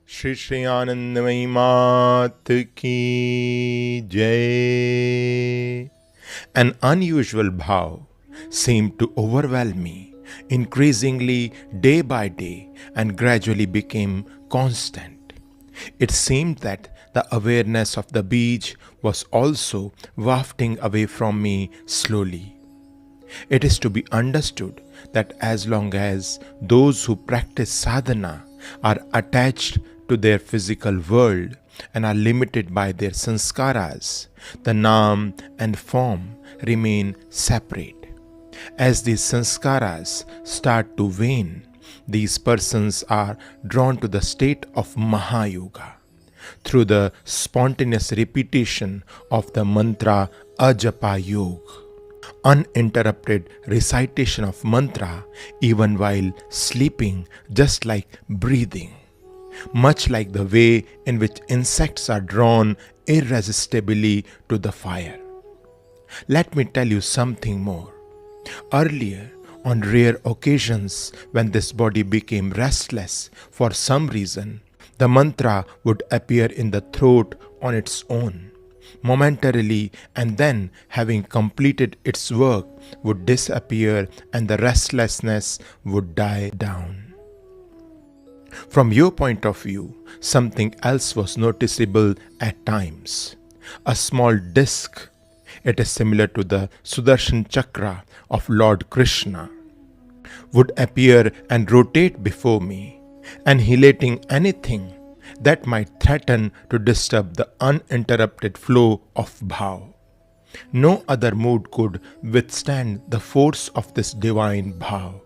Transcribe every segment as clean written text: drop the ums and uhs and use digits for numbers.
Sri Anandamayi Ma ki Jai. An unusual bhav seemed to overwhelm me, increasingly day by day, and gradually became constant. It seemed that the awareness of the beach was also wafting away from me slowly. It is to be understood that as long as those who practice sadhana are attached to their physical world and are limited by their sanskaras, the naam and form remain separate. As these sanskaras start to wane, these persons are drawn to the state of Mahayoga through the spontaneous repetition of the mantra Ajapa Yoga, uninterrupted recitation of mantra even while sleeping, just like breathing, much like the way in which insects are drawn irresistibly to the fire. Let me tell you something more. Earlier, on rare occasions when this body became restless for some reason, the mantra would appear in the throat on its own, momentarily, and then, having completed its work, would disappear and the restlessness would die down. From your point of view, something else was noticeable at times. A small disc. It is similar to the Sudarshan chakra of Lord Krishna, would appear and rotate before me, annihilating anything that might threaten to disturb the uninterrupted flow of bhav. No other mood could withstand the force of this divine bhav.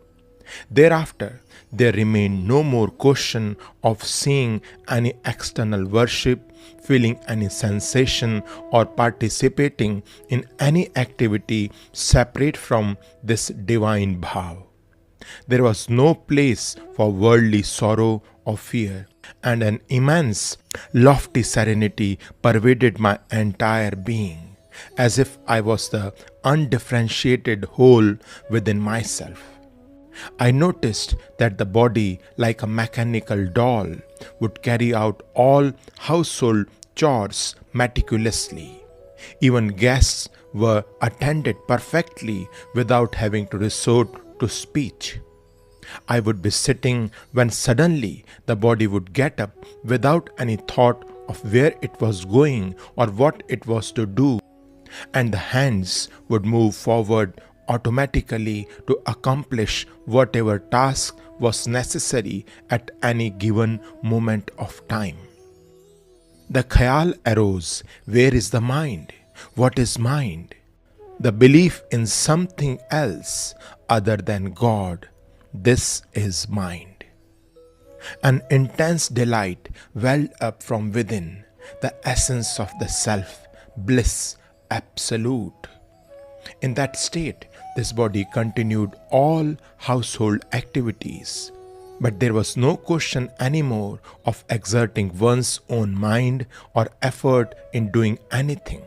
Thereafter, there remained no more question of seeing any external worship, feeling any sensation, or participating in any activity separate from this divine bhav. There was no place for worldly sorrow or fear, and an immense, lofty serenity pervaded my entire being, as if I was the undifferentiated whole within myself. I noticed that the body, like a mechanical doll, would carry out all household chores meticulously. Even guests were attended perfectly without having to resort to speech. I would be sitting when suddenly the body would get up without any thought of where it was going or what it was to do, and the hands would move forward automatically to accomplish whatever task was necessary at any given moment of time. The khayal arose, where is the mind? What is mind? The belief in something else other than God. This is mind. An intense delight welled up from within, the essence of the self, bliss absolute. In that state, this body continued all household activities, but there was no question anymore of exerting one's own mind or effort in doing anything.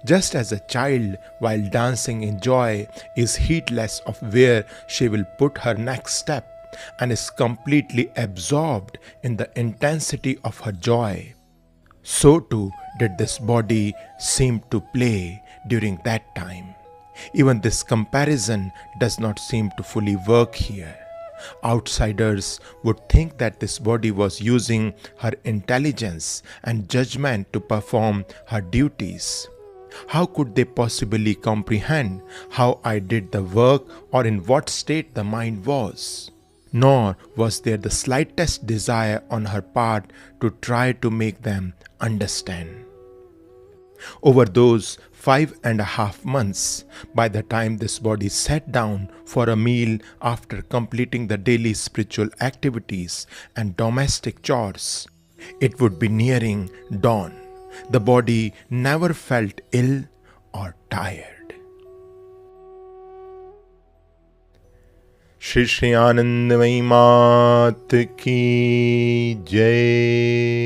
Just as a child, while dancing in joy, is heedless of where she will put her next step and is completely absorbed in the intensity of her joy, so too did this body seem to play during that time. Even this comparison does not seem to fully work here. Outsiders would think that this body was using her intelligence and judgment to perform her duties. How could they possibly comprehend how I did the work or in what state the mind was? Nor was there the slightest desire on her part to try to make them understand. Over those 5.5 months, by the time this body sat down for a meal after completing the daily spiritual activities and domestic chores, it would be nearing dawn. The body never felt ill or tired. Sri Anandamayi Ma ki Jai.